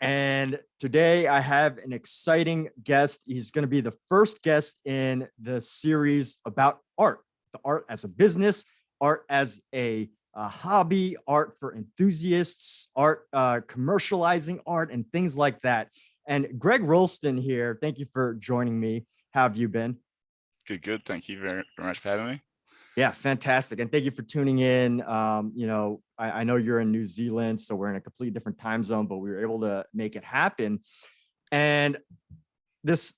And today I have an exciting guest. He's going to be the first guest in the series about art, the art as a business, art as a hobby, art for enthusiasts, art, commercializing art, and things like that. And Greig Roulston here. Thank you for joining me. How have you been? Good. Thank you very much for having me. Yeah, fantastic. And thank you for tuning in. I know you're in New Zealand, so we're in a completely different time zone, but we were able to make it happen. And this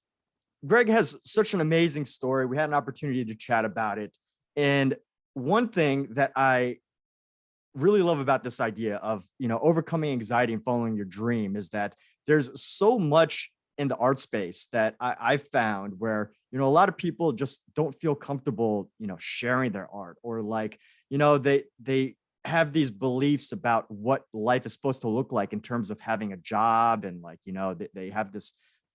Greig has such an amazing story. We had an opportunity to chat about it. And one thing that I really love about this idea of, overcoming anxiety and following your dream is that there's so much in the art space that I found where, a lot of people just don't feel comfortable, sharing their art, or like, they have these beliefs about what life is supposed to look like in terms of having a job. And like, they have this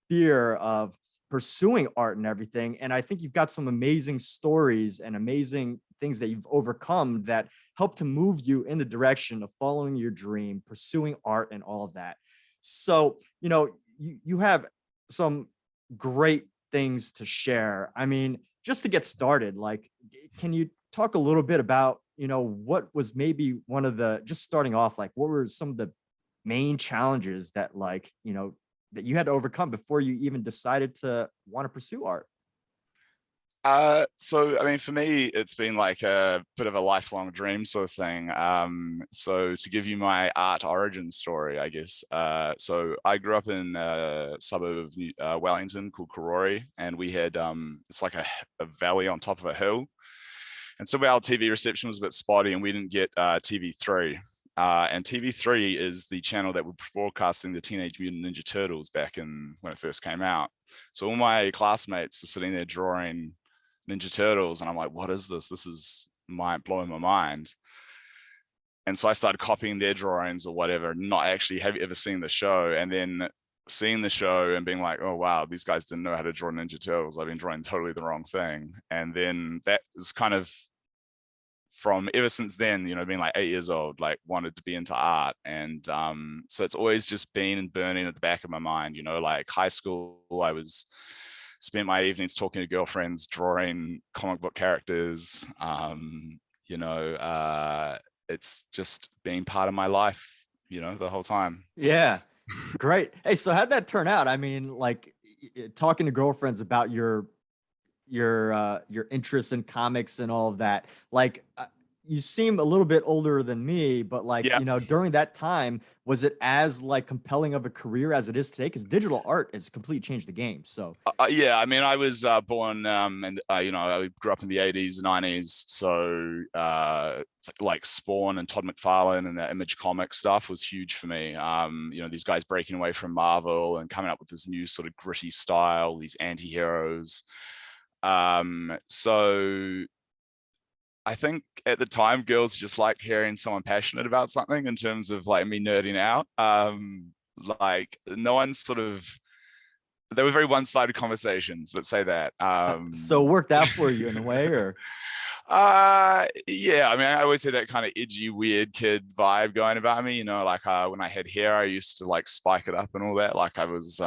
fear of pursuing art and everything. And I think you've got some amazing stories and amazing things that you've overcome that help to move you in the direction of following your dream, pursuing art, and all of that. So, you have some great things to share. I mean, just to get started, like, can you talk a little bit about, what was maybe one of the, just starting off, like, what were some of the main challenges that, like, that you had to overcome before you even decided to want to pursue art? So I mean, for me, it's been like a bit of a lifelong dream sort of thing. So to give you my art origin story, I guess. So I grew up in a suburb of Wellington called Karori, and we had it's like a valley on top of a hill, and so our TV reception was a bit spotty, and we didn't get TV3. And TV3 is the channel that were broadcasting the Teenage Mutant Ninja Turtles back in when it first came out. So all my classmates are sitting there drawing Ninja Turtles, and I'm like, what is this? This is blowing my mind. And so I started copying their drawings or whatever, not actually have you ever seen the show, and then seeing the show and being like, oh wow, these guys didn't know how to draw Ninja Turtles. I've been drawing totally the wrong thing. And then that is kind of from ever since then, being like 8 years old, like wanted to be into art. And so it's always just been burning at the back of my mind, like high school, I was spent my evenings talking to girlfriends, drawing comic book characters. It's just been part of my life, the whole time. Yeah, great. Hey, so how'd that turn out? I mean, like, talking to girlfriends about your interests in comics and all of that. Like, you seem a little bit older than me, but like, Yeah. during that time, was it as like compelling of a career as it is today? Because digital art has completely changed the game. So Yeah, I mean, I was born and I grew up in the 80s, 90s. So like Spawn and Todd McFarlane and the Image comic stuff was huge for me. These guys breaking away from Marvel and coming up with this new sort of gritty style, these anti-heroes. So I think at the time, girls just liked hearing someone passionate about something in terms of like me nerding out. Like no one they were very one-sided conversations, let's say that. so it worked out for you in a way, or? Yeah, I mean, I always had that kind of edgy, weird kid vibe going about me, like when I had hair, I used to like spike it up and all that. Like I was,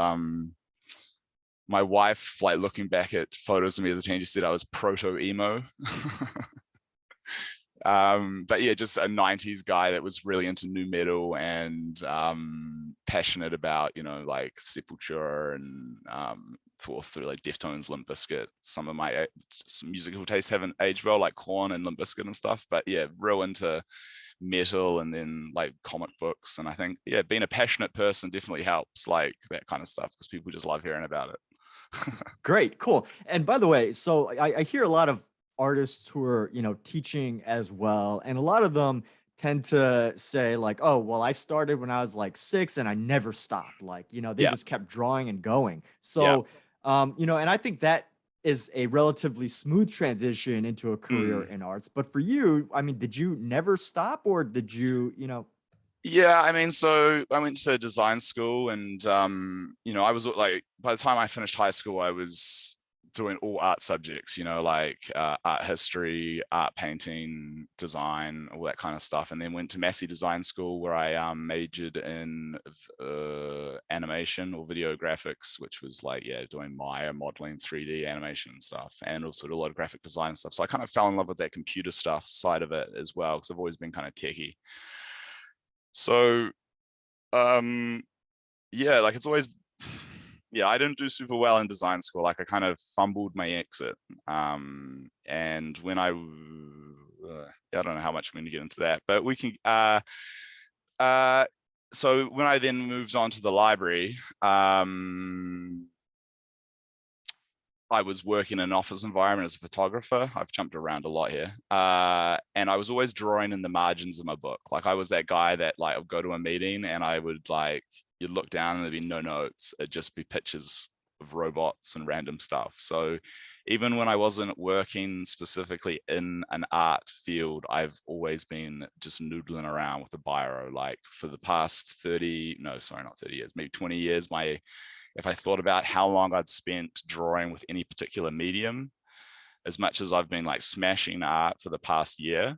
my wife, like looking back at photos of me as a teenager, said I was proto emo. But yeah, just a 90s guy that was really into nu metal and passionate about, like Sepultura and forth through like Deftones, Limp Bizkit. Some of my musical tastes haven't aged well, like Korn and Limp Bizkit and stuff. But yeah, real into metal and then like comic books. And I think, yeah, being a passionate person definitely helps, like that kind of stuff, because people just love hearing about it. Great, cool. And by the way, so I hear a lot of artists who are, teaching as well, and a lot of them tend to say like, oh, well, I started when I was like 6 and I never stopped. Like, they Yeah. just kept drawing and going. Yeah. So, and I think that is a relatively smooth transition into a career Mm. in arts. But for you, I mean, did you never stop, or did you, Yeah, I mean, so I went to design school and, I was like, by the time I finished high school, I was doing all art subjects, you know, like art history, art painting, design, all that kind of stuff. And then went to Massey Design School, where I majored in animation or video graphics, which was like, yeah, doing Maya modeling, 3D animation and stuff, and also a lot of graphic design stuff. So I kind of fell in love with that computer stuff side of it as well, because I've always been kind of techie. So yeah, like it's always, yeah, I didn't do super well in design school. Like I kind of fumbled my exit. And when I don't know how much I'm going to get into that, but we can, so when I then moved on to the library, I was working in an office environment as a photographer. I've jumped around a lot here. And I was always drawing in the margins of my book. Like I was that guy that like, I'd go to a meeting and I would like, you'd look down and there'd be no notes. It'd just be pictures of robots and random stuff. So even when I wasn't working specifically in an art field, I've always been just noodling around with a biro. Like for the past 30, no, sorry, not 30 years, maybe 20 years, if I thought about how long I'd spent drawing with any particular medium, as much as I've been like smashing art for the past year,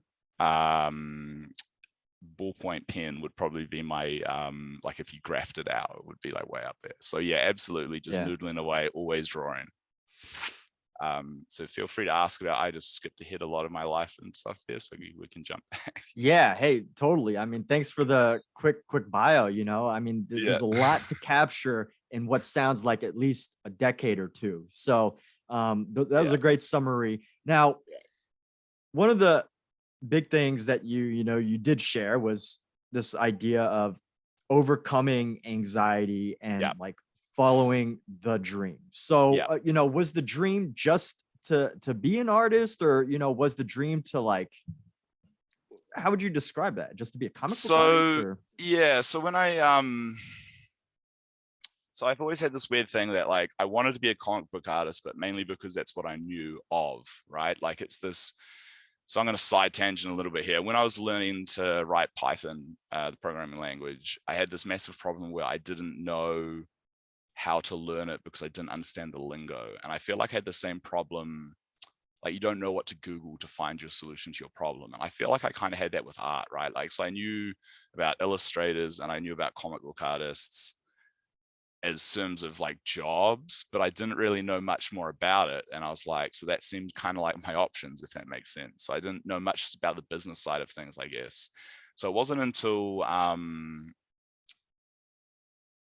ballpoint pen would probably be my, like if you graphed it out, it would be like way up there. So yeah, absolutely just noodling away, always drawing. So feel free to ask about, I just skipped ahead a lot of my life and stuff there, so we can jump back. Yeah, hey, totally. I mean, thanks for the quick bio, you know. I mean, there's a lot to capture in what sounds like at least a decade or two. So that was a great summary. Now, one of the big things that you did share was this idea of overcoming anxiety and like following the dream. So, was the dream just to be an artist, or, was the dream to like, how would you describe that? Just to be a comic book artist? Or? Yeah. So when so I've always had this weird thing that like, I wanted to be a comic book artist, but mainly because that's what I knew of, right? Like it's this, so I'm going to side tangent a little bit here. When I was learning to write Python, the programming language, I had this massive problem where I didn't know how to learn it because I didn't understand the lingo. And I feel like I had the same problem, like you don't know what to Google to find your solution to your problem. And I feel like I kind of had that with art, right? Like, so I knew about illustrators and I knew about comic book artists as terms of like jobs, but I didn't really know much more about it. And I was like, so that seemed kind of like my options, if that makes sense. So I didn't know much about the business side of things, I guess. So it wasn't until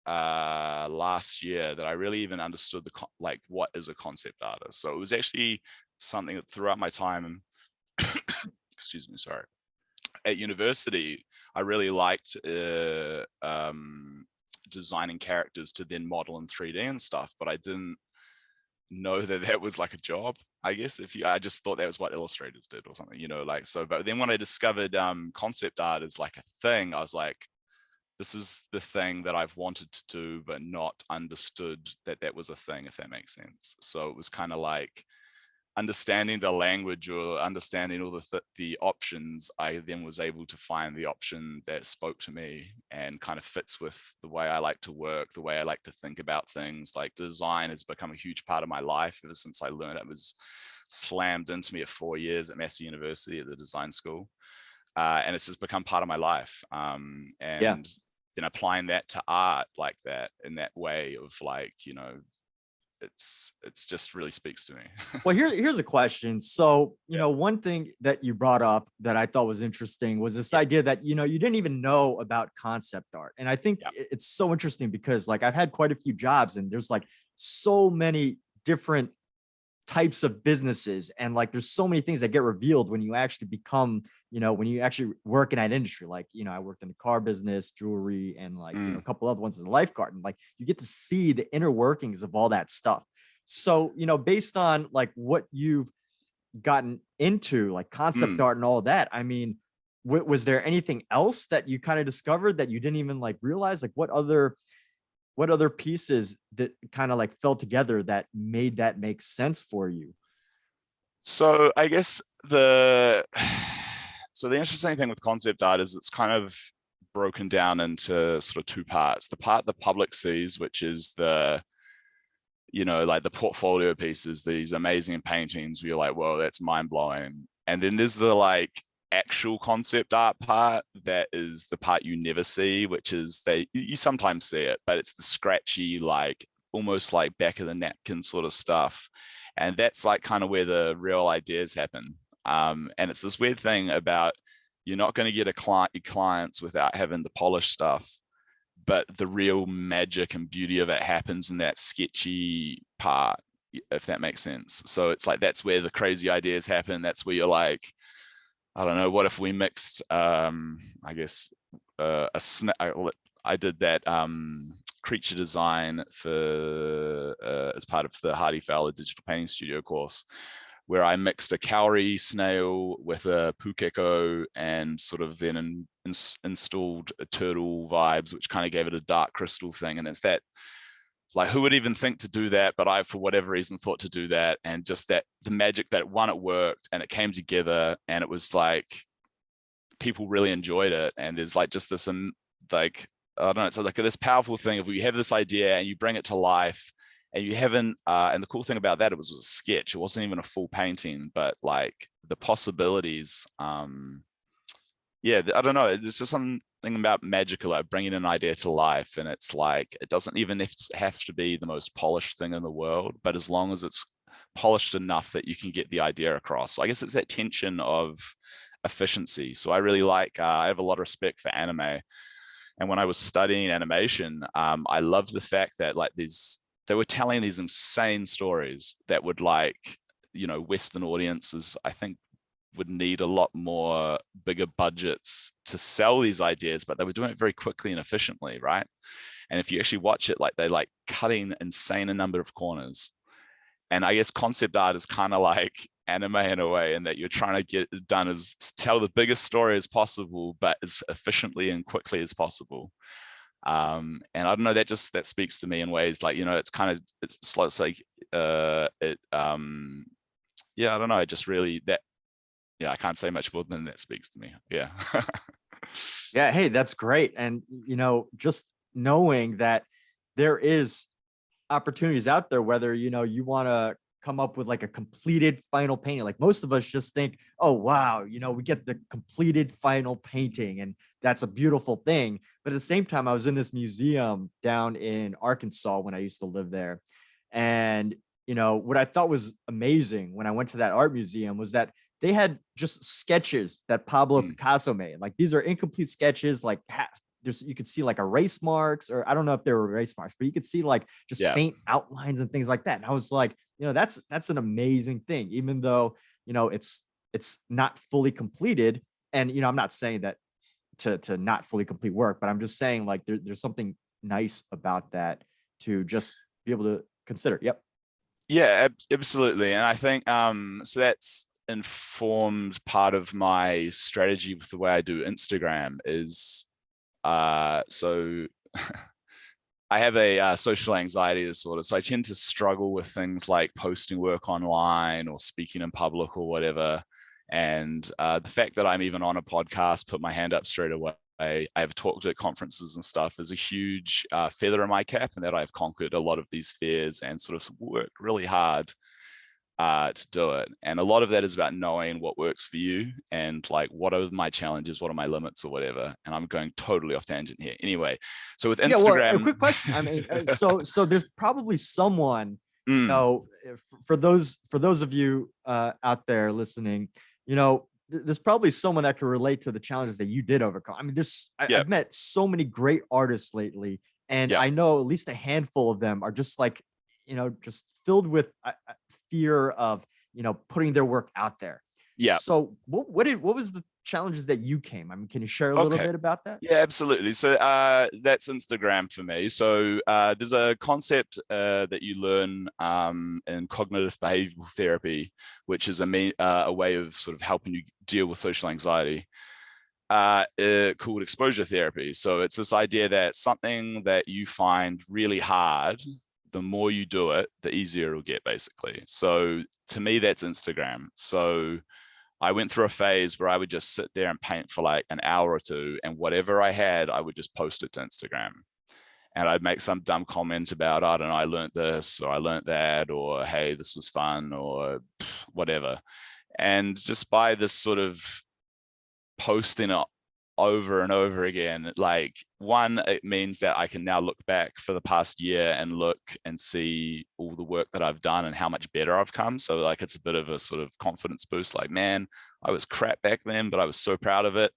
last year that I really even understood like what is a concept artist. So it was actually something that throughout my time, excuse me, sorry, at university, I really liked designing characters to then model in 3D and stuff, but I didn't know that that was like a job, I guess. I just thought that was what illustrators did or something, like, so. But then when I discovered concept art is like a thing, I was like, this is the thing that I've wanted to do, but not understood that that was a thing, if that makes sense. So it was kind of like understanding the language or understanding all the options. I then was able to find the option that spoke to me and kind of fits with the way I like to work, the way I like to think about things. Like design has become a huge part of my life ever since I learned it. It was slammed into me at 4 years at Massey University at the design school. And it's just become part of my life. And then applying that to art like that, in that way of like, it's just really speaks to me. Well, here's a question. So, one thing that you brought up that I thought was interesting was this idea that, you didn't even know about concept art. And I think it's so interesting because like I've had quite a few jobs and there's like so many different types of businesses, and like there's so many things that get revealed when you actually become, when you actually work in that industry. Like, I worked in the car business, jewelry, and like a couple other ones as a lifeguard, and like you get to see the inner workings of all that stuff. So, based on like what you've gotten into, like concept art and all that, I mean, was there anything else that you kind of discovered that you didn't even like realize? Like what other pieces that kind of like fell together that made that make sense for you? So I guess the interesting thing with concept art is it's kind of broken down into sort of two parts. The part the public sees, which is the you know, like the portfolio pieces, these amazing paintings where you're like, whoa, that's mind blowing. And then there's the like actual concept art part that is the part you never see, which is you sometimes see it, but it's the scratchy, like almost like back of the napkin sort of stuff. And that's like kind of where the real ideas happen. And it's this weird thing about you're not going to get your clients without having the polished stuff, but the real magic and beauty of it happens in that sketchy part, if that makes sense. So it's like, that's where the crazy ideas happen. That's where you're like, I don't know, what if we mixed, I guess, I did that creature design for as part of the Hardy Fowler digital painting studio course, where I mixed a cowrie snail with a pukeko and sort of then installed a turtle vibes, which kind of gave it a dark crystal thing. And it's that, like, who would even think to do that? But I, for whatever reason, thought to do that. And just that the magic that one, it worked and it came together, and it was like, people really enjoyed it. And there's like just this, like, I don't know, it's like this powerful thing of you have this idea and you bring it to life. And you haven't, and the cool thing about that, it was a sketch. It wasn't even a full painting, but like the possibilities. Yeah, I don't know. There's just something about magical, like bringing an idea to life, and it's like it doesn't even have to be the most polished thing in the world, but as long as it's polished enough that you can get the idea across. So I guess it's that tension of efficiency. So I really like. I have a lot of respect for anime, and when I was studying animation, I loved the fact that like they were telling these insane stories that would, like, you know, Western audiences, I think, would need a lot more bigger budgets to sell these ideas, but they were doing it very quickly and efficiently, right? And if you actually watch it, like they're like cutting insane a number of corners. And I guess concept art is kind of like anime in a way, in that you're trying to get it done as tell the biggest story as possible, but as efficiently and quickly as possible. And I don't know, that speaks to me in ways like, you know, it's like yeah, I don't know, it just really, that, yeah, I can't say much more than that speaks to me. Yeah. Yeah, hey, that's great. And you know, just knowing that there is opportunities out there, whether you know you want to come up with like a completed final painting. Like most of us just think, oh wow, you know, we get the completed final painting and that's a beautiful thing. But at the same time, I was in this museum down in Arkansas when I used to live there. And you know, what I thought was amazing when I went to that art museum was that they had just sketches that Pablo Picasso made. Like these are incomplete sketches, like there's, you could see like erase marks, or I don't know if they were erase marks, but you could see like just faint outlines and things like that. And I was like, you know, that's an amazing thing, even though, you know, it's not fully completed. And, you know, I'm not saying that to not fully complete work, but I'm just saying like there's something nice about that to just be able to consider. Yep. Yeah, absolutely. And I think so that's informed part of my strategy with the way I do Instagram is so I have a social anxiety disorder, so I tend to struggle with things like posting work online or speaking in public or whatever. And the fact that I'm even on a podcast, put my hand up straight away. I've talked at conferences and stuff is a huge feather in my cap, and that I've conquered a lot of these fears and sort of worked really hard to do it. And a lot of that is about knowing what works for you and like what are my challenges, what are my limits or whatever. And I'm going totally off tangent here. Anyway, so with Instagram, yeah, well, a quick question. I mean, so there's probably someone, you know, for those of you out there listening, you know, there's probably someone that can relate to the challenges that you did overcome. I mean, I've met so many great artists lately, and I know at least a handful of them are just like, you know, just filled with fear of, you know, putting their work out there. Yeah. So what was the challenges that you came? I mean, can you share a little bit about that? Yeah, absolutely. So that's Instagram for me. So there's a concept that you learn in cognitive behavioral therapy, which is a way of sort of helping you deal with social anxiety, called exposure therapy. So it's this idea that something that you find really hard, the more you do it, the easier it'll get, basically. So to me, that's Instagram. So I went through a phase where I would just sit there and paint for like an hour or two, and whatever I had, I would just post it to Instagram. and I'd make some dumb comment about, I don't know, I learned this or I learned that, or hey, this was fun, or whatever. And just by this sort of posting it over and over again, like, one, it means that I can now look back for the past year and look and see all the work that I've done and how much better I've come. So like, it's a bit of a sort of confidence boost, like, man, I was crap back then, but I was so proud of it.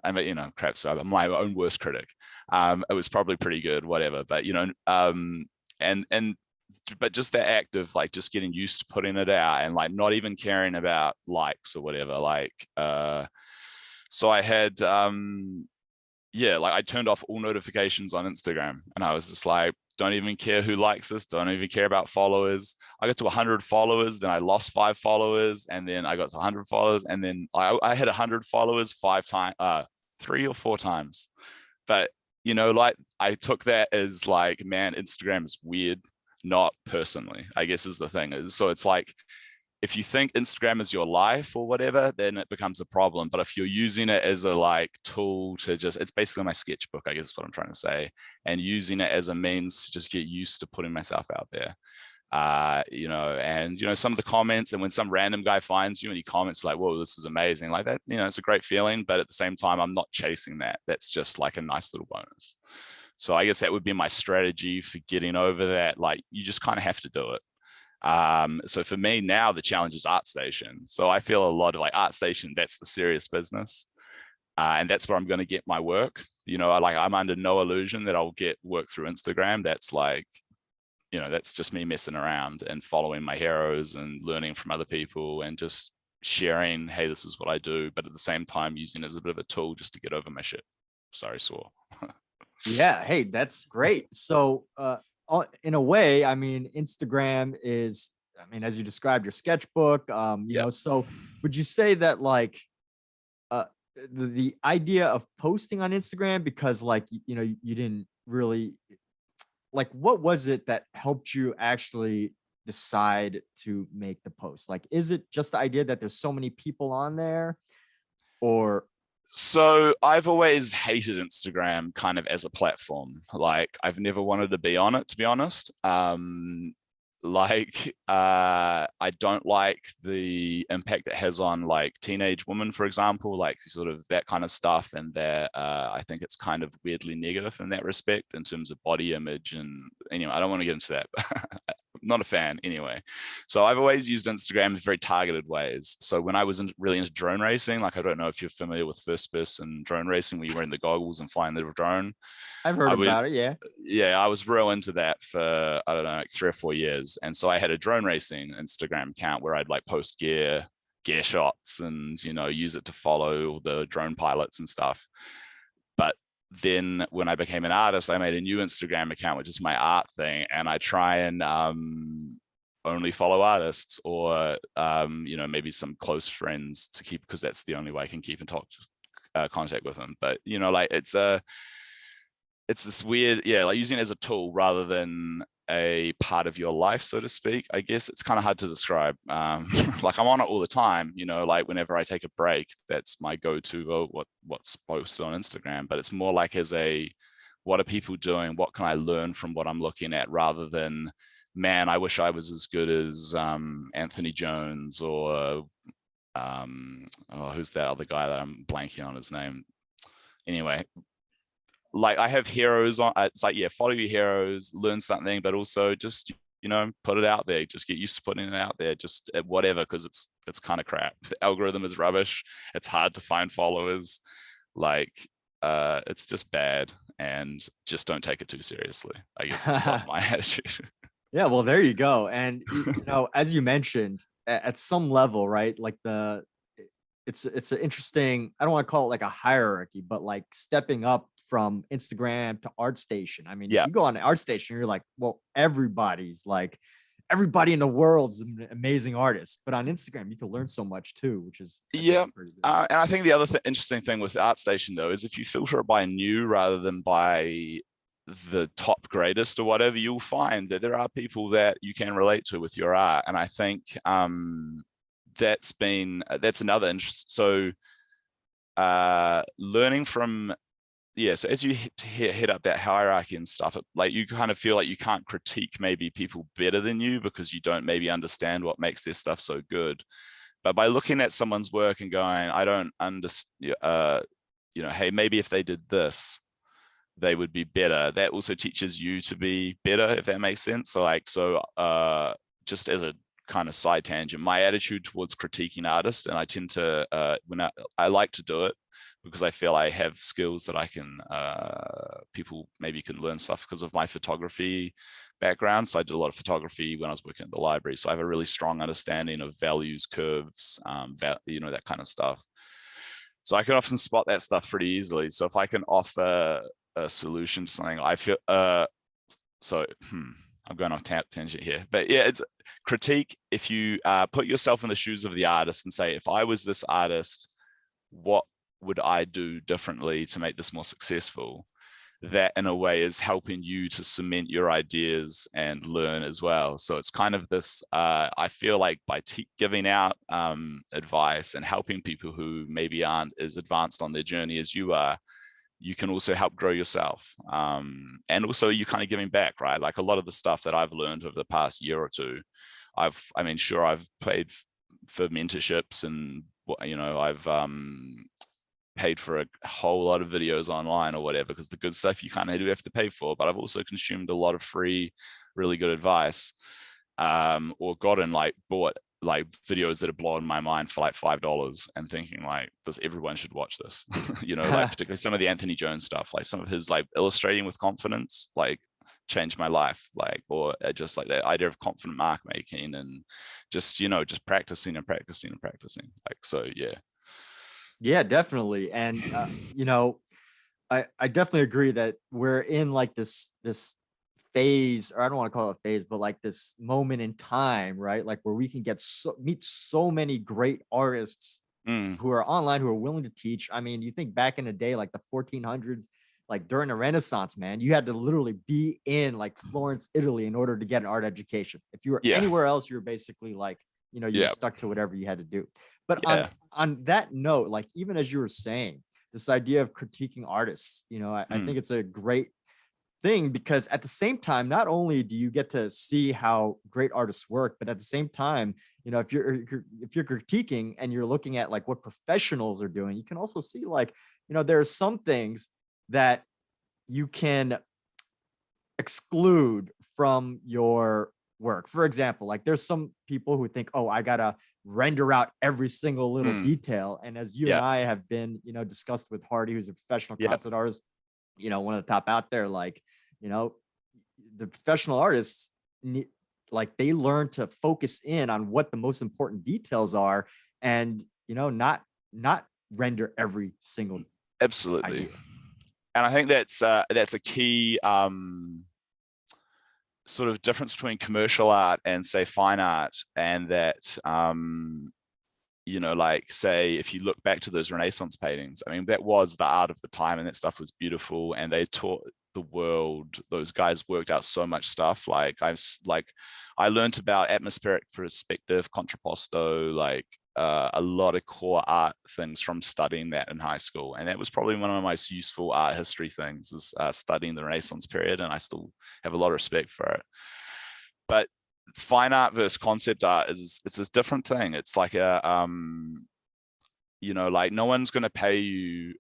I mean, crap, so I'm my own worst critic. It was probably pretty good, whatever, but but just the act of like just getting used to putting it out and like not even caring about likes or whatever, like so I had like I turned off all notifications on Instagram, and I was just like, don't even care who likes this, don't even care about followers. I got to 100 followers, then I lost 5 followers, and then I got to 100 followers, and then I had 100 followers 3 or 4 times. But like, I took that as like, man, Instagram is weird, not personally, I guess, is the thing. So it's like, if you think Instagram is your life or whatever, then it becomes a problem. But if you're using it as a like tool to just, it's basically my sketchbook, I guess is what I'm trying to say, and using it as a means to just get used to putting myself out there. And some of the comments, and when some random guy finds you and he comments like, whoa, this is amazing, like that, it's a great feeling. But at the same time, I'm not chasing that. That's just like a nice little bonus. So I guess that would be my strategy for getting over that. Like, you just kind of have to do it. So for me now, the challenge is ArtStation. So I feel a lot of like ArtStation, that's the serious business. And that's where I'm going to get my work. I'm under no illusion that I'll get work through Instagram. That's like, that's just me messing around and following my heroes and learning from other people and just sharing, hey, this is what I do. But at the same time, using it as a bit of a tool just to get over my shit. Sorry, swore. Yeah. Hey, that's great. So, in a way, I mean, Instagram is, as you described, your sketchbook, so would you say that like, the idea of posting on Instagram, because like, you didn't really like, what was it that helped you actually decide to make the post? Like, is it just the idea that there's so many people on there, or? So I've always hated Instagram kind of as a platform. Like, I've never wanted to be on it, to be honest. I don't like the impact it has on like teenage women, for example, like sort of that kind of stuff. And that I think it's kind of weirdly negative in that respect in terms of body image. And anyway, I don't want to get into that. Not a fan anyway. So I've always used Instagram in very targeted ways. So when I was really into drone racing, like, I don't know if you're familiar with first person drone racing, where you're wearing the goggles and flying the drone. I've heard about it. Yeah. Yeah. I was real into that for, I don't know, like 3 or 4 years. And so I had a drone racing Instagram account where I'd like post gear shots and, use it to follow the drone pilots and stuff. But then when I became an artist, I made a new Instagram account, which is my art thing. And I try and only follow artists or, maybe some close friends to keep, because that's the only way I can keep in touch, contact with them. But, like, it's this weird, like using it as a tool rather than a part of your life, so to speak. I guess it's kind of hard to describe. Like, I'm on it all the time, like whenever I take a break, that's my go-to, what's posted on Instagram. But it's more like as a, what are people doing? What can I learn from what I'm looking at, rather than, man, I wish I was as good as Anthony Jones or who's that other guy that I'm blanking on his name. Anyway, like, I have heroes on, it's like, yeah, follow your heroes, learn something, but also just, put it out there, just get used to putting it out there, just whatever, because it's kind of crap. The algorithm is rubbish. It's hard to find followers. Like, it's just bad, and just don't take it too seriously, I guess is what my attitude. Yeah, well, there you go. And as you mentioned, at some level, right? Like it's an interesting, I don't want to call it like a hierarchy, but like stepping up from Instagram to ArtStation. Yeah. You go on ArtStation, you're like, well, everybody in the world's an amazing artist. But on Instagram, you can learn so much too, which is and I think the other interesting thing with ArtStation though is if you filter it by new rather than by the top greatest or whatever, you'll find that there are people that you can relate to with your art. And I think that's another interest. So learning from yeah, so as you hit up that hierarchy and stuff, like you kind of feel like you can't critique maybe people better than you because you don't maybe understand what makes their stuff so good. But by looking at someone's work and going, I don't understand, hey, maybe if they did this, they would be better. That also teaches you to be better, if that makes sense. So just as a kind of side tangent, my attitude towards critiquing artists, and I tend to, when I like to do it, because I feel I have skills that I can, people maybe can learn stuff because of my photography background. So I did a lot of photography when I was working at the library. So I have a really strong understanding of values, curves, that kind of stuff. So I can often spot that stuff pretty easily. So if I can offer a solution to something, I feel, I'm going off tangent here, but yeah, it's critique. If you put yourself in the shoes of the artist and say, if I was this artist, what would I do differently to make this more successful? That in a way is helping you to cement your ideas and learn as well. So it's kind of this, I feel like by giving out advice and helping people who maybe aren't as advanced on their journey as you are, you can also help grow yourself. And also you're kind of giving back, right? Like a lot of the stuff that I've learned over the past year or two, I've paid for mentorships, and I've paid for a whole lot of videos online or whatever, because the good stuff you kind of do have to pay for. But I've also consumed a lot of free, really good advice, or bought like videos that have blown my mind for like $5 and thinking like everyone should watch this. Like particularly some of the Anthony Jones stuff, like some of his like illustrating with confidence, like changed my life, like, or just like that idea of confident mark making, and just practicing and practicing and practicing, like, so yeah. Yeah, definitely. And I definitely agree that we're in like this phase, or I don't want to call it a phase, but like this moment in time, right? Like where we can meet so many great artists who are online, who are willing to teach. I mean, you think back in the day, like the 1400s, like during the Renaissance, man, you had to literally be in like Florence, Italy in order to get an art education. If you were Yeah. anywhere else, you're basically like, you're Yeah. stuck to whatever you had to do. But Yeah. on that note, like even as you were saying, this idea of critiquing artists, I think it's a great thing, because at the same time, not only do you get to see how great artists work, but at the same time, if you're critiquing and you're looking at like what professionals are doing, you can also see like, there are some things that you can exclude from your work. For example, like there's some people who think, oh, I gotta render out every single little detail. And as you and I have been, discussed with Hardy, who's a professional concept artist, one of the top out there, like, the professional artists need, like, they learn to focus in on what the most important details are, and not render every single absolutely idea. And I think that's a key sort of difference between commercial art and say fine art, and that like say if you look back to those Renaissance paintings, I mean that was the art of the time, and that stuff was beautiful, and they taught the world. Those guys worked out so much stuff. Like I learned about atmospheric perspective, contrapposto, like a lot of core art things from studying that in high school, and that was probably one of my most useful art history things, is studying the Renaissance period, and I still have a lot of respect for it. But fine art versus concept art it's a different thing. It's like a like no one's going to pay you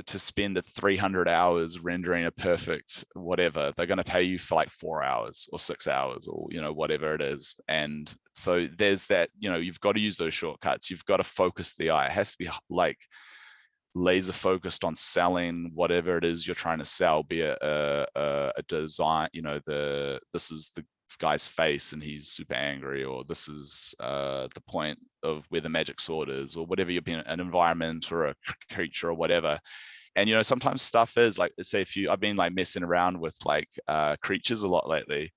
to spend 300 hours rendering a perfect whatever. They're going to pay you for like 4 hours or 6 hours, or whatever it is. And so there's that, you've got to use those shortcuts. You've got to focus the eye. It has to be like laser focused on selling whatever it is you're trying to sell, be it a design, this is the guy's face and he's super angry, or this is the point of where the magic sword is, or whatever you're being, an environment or a creature or whatever. And sometimes stuff is like, say I've been like messing around with like creatures a lot lately,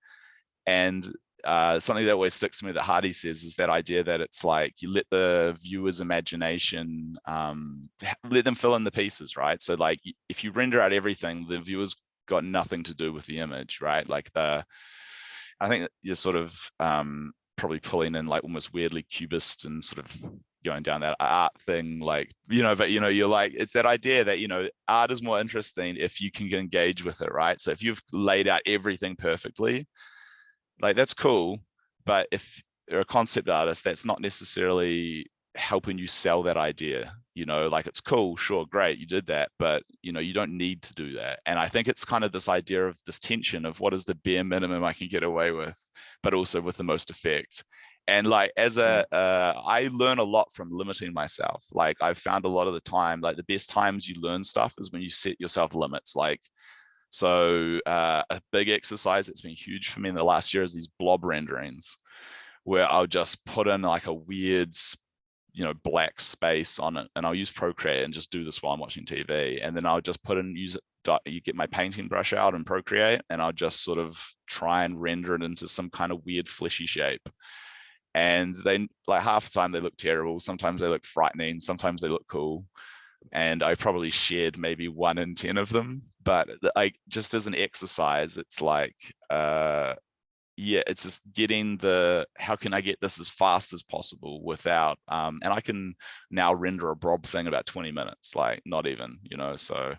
and something that always sticks to me that Hardy says is that idea that it's like you let the viewer's imagination, let them fill in the pieces, right? So like if you render out everything, the viewer's got nothing to do with the image, right? Like I think you're sort of probably pulling in like almost weirdly cubist and sort of going down that art thing, like, but you're like, it's that idea that art is more interesting if you can engage with it, right? So if you've laid out everything perfectly, like, that's cool, but if you're a concept artist, that's not necessarily helping you sell that idea. Like, it's cool, sure, great, you did that, but you don't need to do that. And I think it's kind of this idea of this tension of what is the bare minimum I can get away with, but also with the most effect. And like, I learn a lot from limiting myself. Like, I've found a lot of the time, like, the best times you learn stuff is when you set yourself limits. Like, so a big exercise that's been huge for me in the last year is these blob renderings, where I'll just put in like a weird black space on it, and I'll use Procreate and just do this while I'm watching TV. And then I'll just you get my painting brush out in Procreate, and I'll just sort of try and render it into some kind of weird fleshy shape. And they, like, half the time they look terrible, sometimes they look frightening, sometimes they look cool. And I probably shared maybe 1 in 10 of them, but like, just as an exercise, it's like, it's just getting how can I get this as fast as possible without, and I can now render a blob thing about 20 minutes, like, not even, so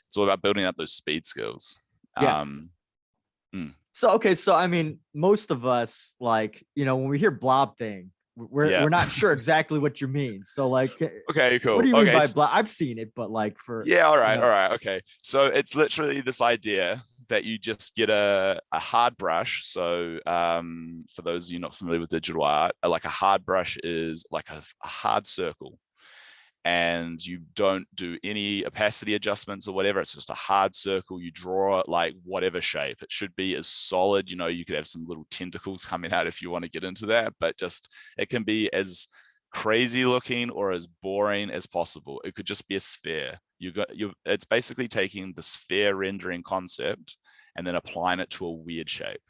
it's all about building up those speed skills. Yeah. So, okay. So, I mean, most of us, like, when we hear blob thing, we're not sure exactly what you mean. So, like, okay, cool. What do you mean by blob? I've seen it, but like, all right, okay. So it's literally this idea that you just get a hard brush. So for those of you not familiar with digital art, like, a hard brush is like a hard circle, and you don't do any opacity adjustments or whatever. It's just a hard circle. You draw it like whatever shape. It should be as solid. You could have some little tentacles coming out if you want to get into that, but just, it can be as crazy looking or as boring as possible. It could just be a sphere. It's basically taking the sphere rendering concept and then applying it to a weird shape.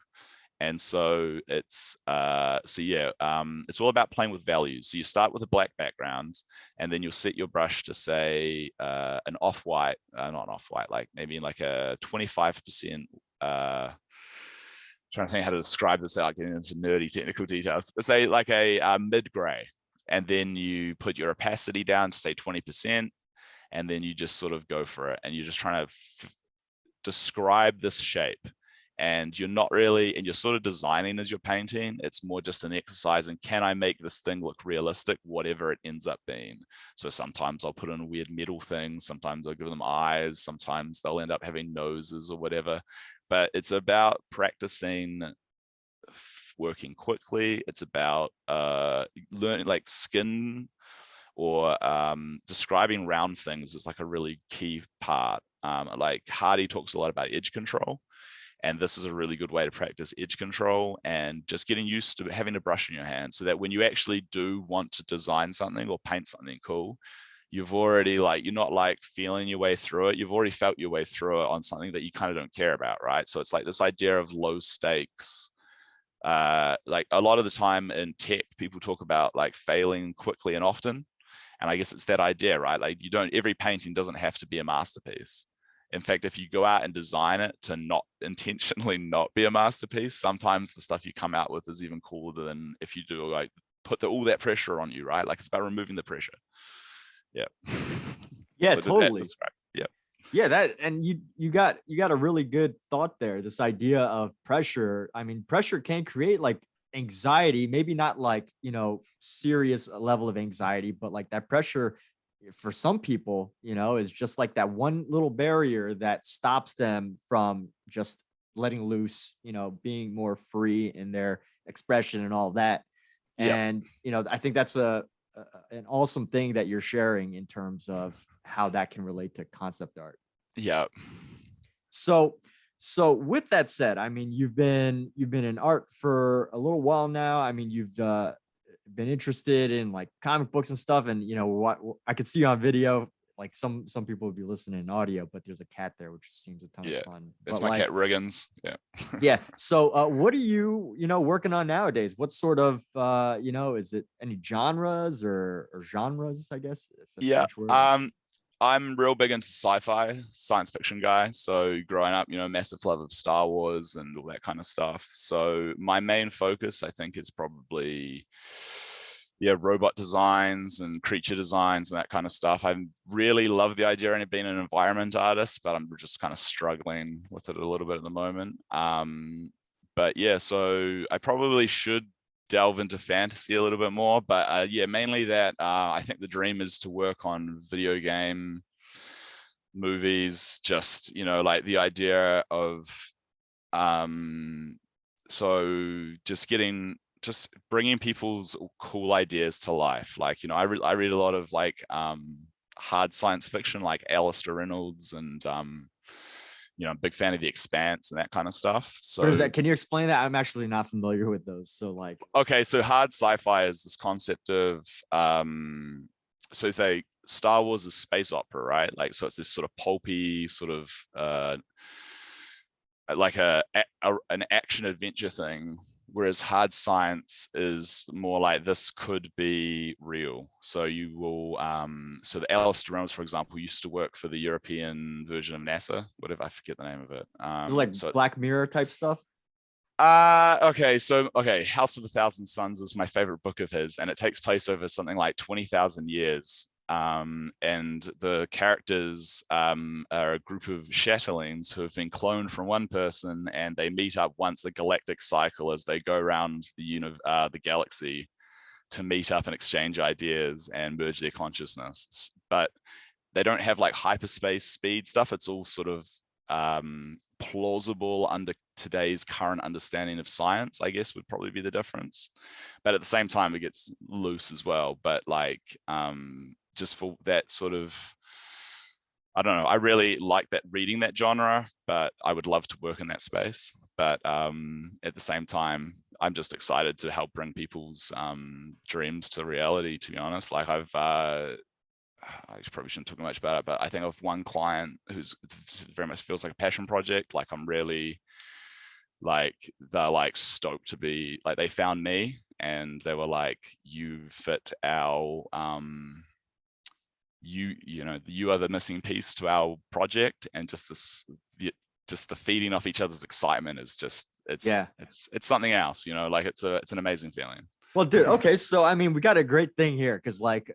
And so it's it's all about playing with values. So you start with a black background, and then you'll set your brush to say an off-white, not off-white, like maybe like a 25%. Trying to think how to describe this without getting into nerdy technical details. But say like a mid-gray, and then you put your opacity down to say 20%, and then you just sort of go for it, and you're just trying to describe this shape. And you're not really, and you're sort of designing as you're painting. It's more just an exercise in, can I make this thing look realistic, whatever it ends up being? So sometimes I'll put in weird metal things, sometimes I'll give them eyes, sometimes they'll end up having noses or whatever. But it's about practicing working quickly. It's about learning, like, skin or describing round things is like a really key part. Like, Hardy talks a lot about edge control. And this is a really good way to practice edge control and just getting used to having a brush in your hand, so that when you actually do want to design something or paint something cool, you've already, like, you're not like feeling your way through it. You've already felt your way through it on something that you kind of don't care about, right? So it's like this idea of low stakes. Like, a lot of the time in tech, people talk about like failing quickly and often. And I guess it's that idea, right? Like, every painting doesn't have to be a masterpiece. In fact, if you go out and design it to not intentionally not be a masterpiece, sometimes the stuff you come out with is even cooler than if you do, like, put all that pressure on you, right? Like, it's about removing the pressure. Yeah. Yeah, so totally. Yeah. Yeah, that, and you got a really good thought there. This idea of pressure. I mean, pressure can create like anxiety, maybe not like, serious level of anxiety, but like that pressure for some people, is just like that one little barrier that stops them from just letting loose, being more free in their expression and all that. And, I think that's an awesome thing that you're sharing in terms of how that can relate to concept art. Yeah. So with that said, I mean, you've been in art for a little while now. I mean, you've been interested in like comic books and stuff, and what I could see you on video. Like, some people would be listening in audio, but there's a cat there, which seems a ton of fun. It's my cat Riggins. Yeah. Yeah. So what are you working on nowadays? What sort of is it any genres or genres, I guess? Yeah. I'm real big into sci-fi, science fiction guy. So growing up, massive love of Star Wars and all that kind of stuff. So my main focus, I think, is probably, robot designs and creature designs and that kind of stuff. I really love the idea of being an environment artist, but I'm just kind of struggling with it a little bit at the moment. But yeah, so I probably should delve into fantasy a little bit more, but yeah, mainly that. I think the dream is to work on video game, movies, just, like the idea of so just bringing people's cool ideas to life. Like, I read a lot of like hard science fiction, like Alistair Reynolds, and I'm a big fan of The Expanse and that kind of stuff. So What is that? Can you explain that? I'm actually not familiar with those. So like, okay, so hard sci-fi is this concept of so they Star Wars is space opera, right? Like, so it's this sort of pulpy sort of like an action adventure thing, whereas hard science is more like this could be real. So you will so the Alistair Reynolds, for example, used to work for the European version of NASA, whatever, I forget the name of it. is it like So Black Mirror type stuff? Okay, so House of a Thousand Suns is my favorite book of his, and it takes place over something like 20,000 years. And the characters are a group of Chatelaines who have been cloned from one person, and they meet up once a galactic cycle as they go around the galaxy to meet up and exchange ideas and merge their consciousness. But they don't have like hyperspace speed stuff. It's all sort of plausible under today's current understanding of science, I guess, would probably be the difference. But at the same time, it gets loose as well. But like just for that sort of, I don't know, I really like that, reading that genre, but I would love to work in that space. But at the same time, I'm just excited to help bring people's dreams to reality, to be honest. Like I probably shouldn't talk much about it, but I think of one client who's very much feels like a passion project. Like I'm really like, they're like stoked to be like, they found me and they were like, you fit our you are the missing piece to our project, and just the feeding off each other's excitement is just it's something else, like it's an amazing feeling. Well, dude, okay, so I mean, we got a great thing here because like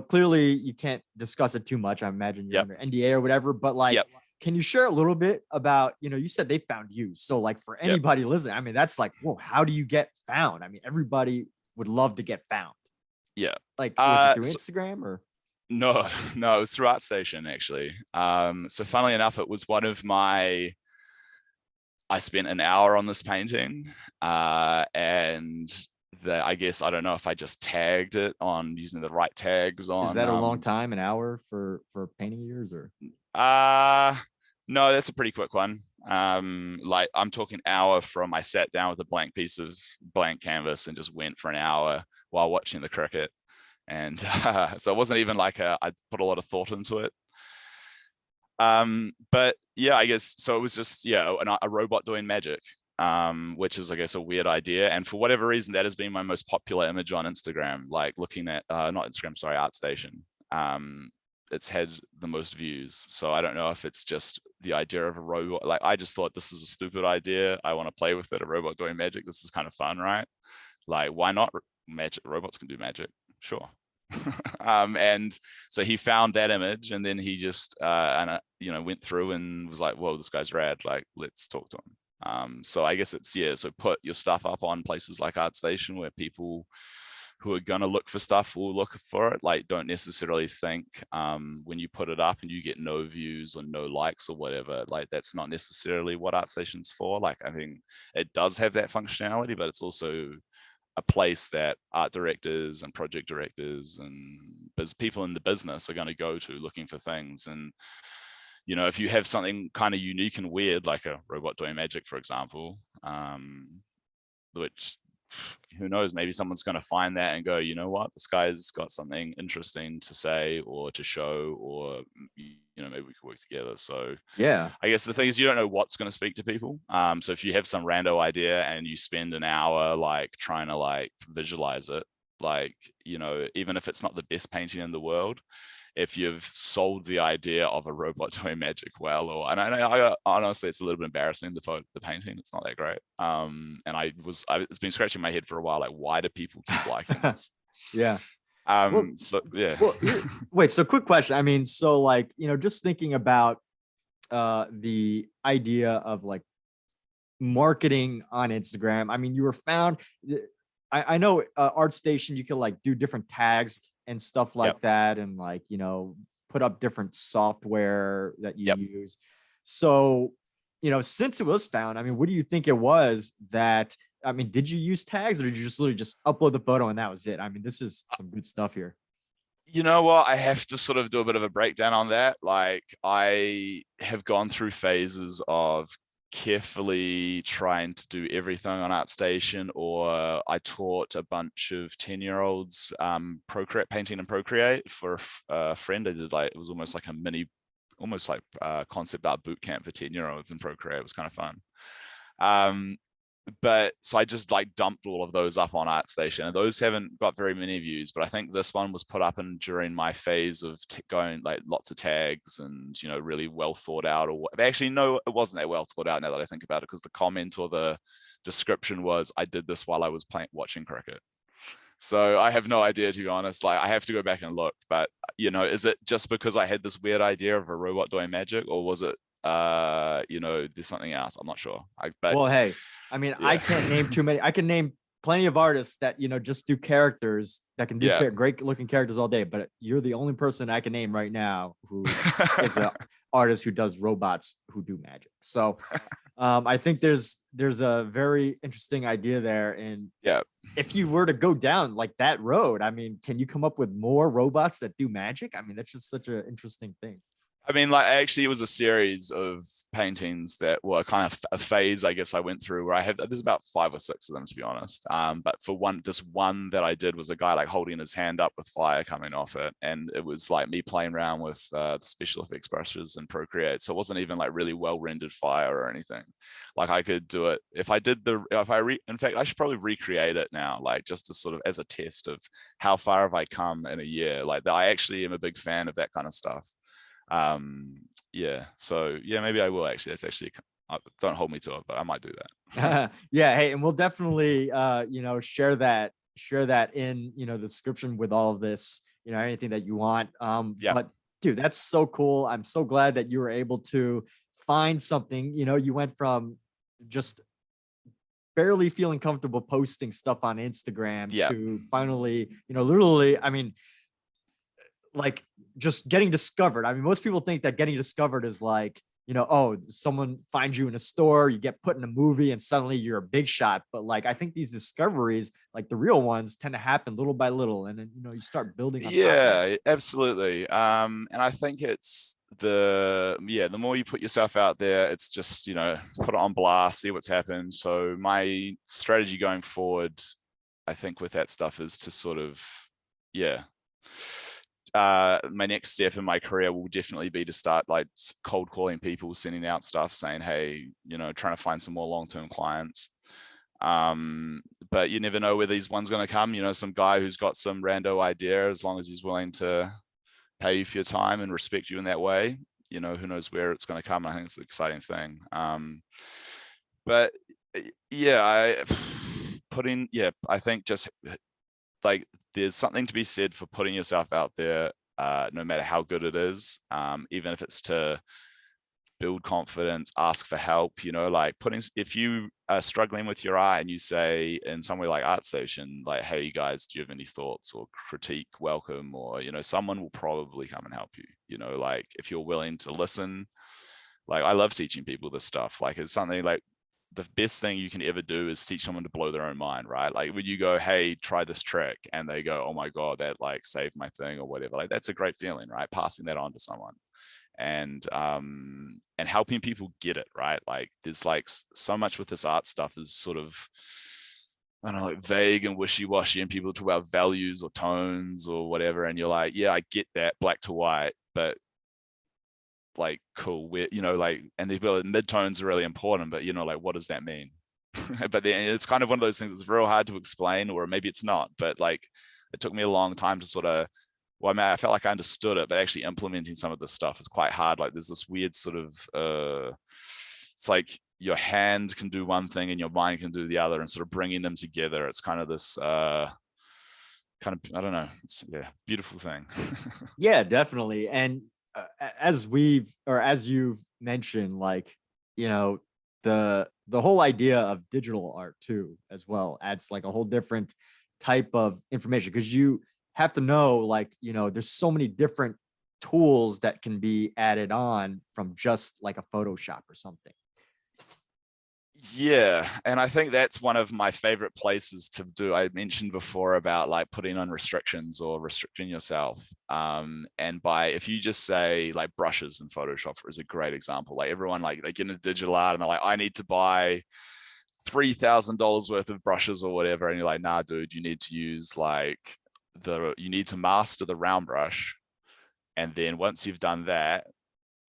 clearly you can't discuss it too much. I imagine you're under NDA or whatever, but like can you share a little bit about, you said they found you. So like for anybody listening, I mean, that's like, whoa, how do you get found? I mean, everybody would love to get found. Yeah. Like was it through Instagram or? No, it was through ArtStation, actually. So funnily enough, it was I spent an hour on this painting, and I guess, I don't know if I just tagged it on using the right tags on. Is that a long time, an hour for painting yours, or? No, that's a pretty quick one. Like I'm talking hour from I sat down with a blank piece of blank canvas and just went for an hour while watching the cricket. And so it wasn't even like I put a lot of thought into it. But yeah, I guess, so it was just, a robot doing magic, which is, I guess, a weird idea. And for whatever reason, that has been my most popular image on Instagram, like looking at, not Instagram, sorry, ArtStation. It's had the most views. So I don't know if it's just the idea of a robot. Like I just thought, this is a stupid idea. I want to play with it. A robot doing magic. This is kind of fun, right? Like, why not magic? Robots can do magic. Sure. And so he found that image, and then he just went through and was like, whoa, this guy's rad, like let's talk to him. So I guess it's, so put your stuff up on places like ArtStation, where people who are gonna look for stuff will look for it. Like, don't necessarily think when you put it up and you get no views or no likes or whatever, like that's not necessarily what ArtStation's for. Like I think it does have that functionality, but it's also a place that art directors and project directors and people in the business are going to go to looking for things. And if you have something kind of unique and weird, like a robot doing magic, for example, which, who knows, maybe someone's going to find that and go, you know what, this guy's got something interesting to say or to show, or maybe we could work together. So yeah, I guess the thing is, you don't know what's going to speak to people. So if you have some rando idea and you spend an hour like trying to like visualize it, like, even if it's not the best painting in the world, if you've sold the idea of a robot doing magic well, and I honestly, it's a little bit embarrassing, the painting, it's not that great. And it's been scratching my head for a while, like, why do people keep liking this? Yeah. Well, So yeah. well, wait. So, quick question. I mean, so like, just thinking about the idea of like marketing on Instagram. I mean, you were found. I know ArtStation, you can like do different tags and stuff Yep. like that, and like put up different software that you Yep. use. So, since it was found, I mean, what do you think it was that? I mean, did you use tags or did you just literally just upload the photo and that was it? I mean, this is some good stuff here. You know what? I have to sort of do a bit of a breakdown on that. Like, I have gone through phases of carefully trying to do everything on ArtStation, or I taught a bunch of 10-year-olds Procreate, painting and Procreate for a friend. I did like, it was almost like a mini, almost like concept art boot camp for 10-year-olds in Procreate. It was kind of fun. But so I just like dumped all of those up on ArtStation, and those haven't got very many views, but I think this one was put up in during my phase of going like lots of tags and really well thought out. Or actually no, it wasn't that well thought out now that I think about it, because the comment or the description was, I did this while I was watching cricket. So I have no idea, to be honest. Like, I have to go back and look, but is it just because I had this weird idea of a robot doing magic, or was it there's something else? I'm not sure. Well, hey, I mean, I Yeah. can't name too many. I can name plenty of artists that just do characters that can do Yeah. great looking characters all day. But you're the only person I can name right now who is an artist who does robots who do magic. So I think there's a very interesting idea there. And Yeah. if you were to go down like that road, I mean, can you come up with more robots that do magic? I mean, that's just such an interesting thing. I mean, like, actually, it was a series of paintings that were kind of a phase, I guess, I went through where there's about 5 or 6 of them, to be honest. But for this one that I did was a guy like holding his hand up with fire coming off it. And it was like me playing around with the special effects brushes and Procreate. So it wasn't even like really well rendered fire or anything. Like, I could do it if I did in fact, I should probably recreate it now, like just to sort of as a test of how far have I come in a year. Like, I actually am a big fan of that kind of stuff. Yeah, so yeah, maybe I will actually. That's actually, don't hold me to it, but I might do that. Yeah, hey, and we'll definitely share that in the description with all of this, anything that you want. Yeah. But dude, that's so cool. I'm so glad that you were able to find something. You went from just barely feeling comfortable posting stuff on Instagram Yeah. to finally, literally, I mean, like just getting discovered. I mean, most people think that getting discovered is like, oh, someone finds you in a store, you get put in a movie, and suddenly you're a big shot. But like, I think these discoveries, like the real ones, tend to happen little by little, and then you start building on top of that. Yeah, absolutely. And I think it's the more you put yourself out there, it's just put it on blast, see what's happened. So my strategy going forward, I think, with that stuff is to sort of my next step in my career will definitely be to start like cold calling people, sending out stuff saying, hey, trying to find some more long-term clients. But you never know where these ones going to come. Some guy who's got some rando idea, as long as he's willing to pay you for your time and respect you in that way, who knows where it's going to come. I think it's an exciting thing. But yeah, I think just like there's something to be said for putting yourself out there, no matter how good it is, even if it's to build confidence, ask for help, like if you are struggling with your art and you say in somewhere like ArtStation, like, hey, you guys, do you have any thoughts or critique? Welcome. Or, someone will probably come and help you, like if you're willing to listen. Like, I love teaching people this stuff. Like, it's something like, the best thing you can ever do is teach someone to blow their own mind, right? Like, when you go, hey, try this trick, and they go, oh my God, that like saved my thing or whatever. Like, that's a great feeling, right? Passing that on to someone and helping people get it, right? Like, there's like so much with this art stuff is sort of, I don't know, like vague and wishy-washy, and people talk about values or tones or whatever. And you're like, yeah, I get that, black to white, but like, cool, where like, and these mid-tones are really important, but like, what does that mean? But then it's kind of one of those things that's real hard to explain, or maybe it's not, but like, it took me a long time to sort of, well, I mean, I felt like I understood it, but actually implementing some of this stuff is quite hard. Like, there's this weird sort of it's like your hand can do one thing and your mind can do the other, and sort of bringing them together, it's kind of this kind of, I don't know, it's beautiful thing. Yeah, definitely. And as you've mentioned, like, you know, the whole idea of digital art too, as well, adds like a whole different type of information, because you have to know, like, there's so many different tools that can be added on from just like a Photoshop or something. Yeah, and I think that's one of my favorite places to do. I mentioned before about like putting on restrictions or restricting yourself. And if you just say like brushes in Photoshop is a great example. Like everyone, like they get into digital art and they're like, I need to buy $3,000 worth of brushes or whatever. And you're like, nah, dude, you need to use you need to master the round brush. And then once you've done that,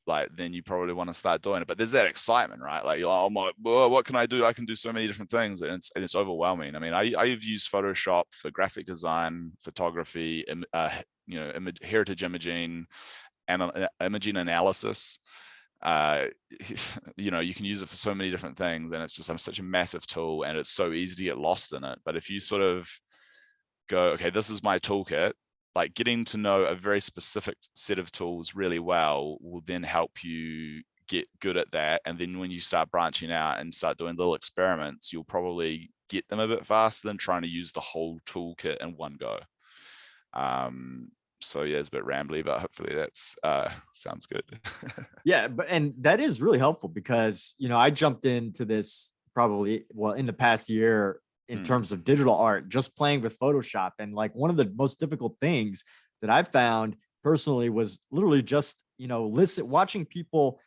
like then you probably want to start doing it. But there's that excitement, right? Like, oh my, what can I do? I can do so many different things, and it's overwhelming. I mean, I've used Photoshop for graphic design, photography, heritage imaging, and imaging analysis. You can use it for so many different things, and it's just such a massive tool, and it's so easy to get lost in it. But if you sort of go, okay, this is my toolkit, like getting to know a very specific set of tools really well will then help you get good at that. And then when you start branching out and start doing little experiments, you'll probably get them a bit faster than trying to use the whole toolkit in one go. So yeah, it's a bit rambly, but hopefully that's sounds good. Yeah, and that is really helpful, because I jumped into this probably, well, in the past year, in terms of digital art, just playing with Photoshop. And like one of the most difficult things that I found personally was literally just, watching people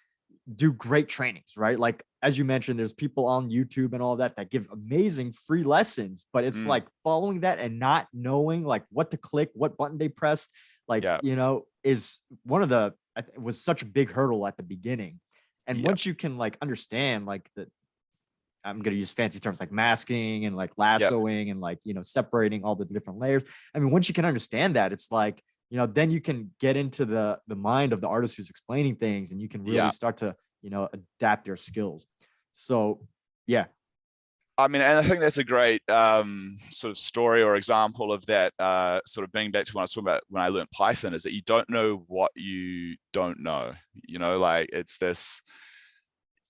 do great trainings, right? Like, as you mentioned, there's people on YouTube and all that give amazing free lessons, but it's like following that and not knowing like what to click, what button they pressed, like, Yeah. is one of it was such a big hurdle at the beginning. And once you can like understand like I'm going to use fancy terms like masking and like lassoing and like, separating all the different layers. I mean, once you can understand that, it's like, then you can get into the mind of the artist who's explaining things, and you can really start to, adapt your skills. So, yeah. I mean, and I think that's a great sort of story or example of that, sort of being back to when I was talking about when I learned Python, is that you don't know what you don't know, like it's this,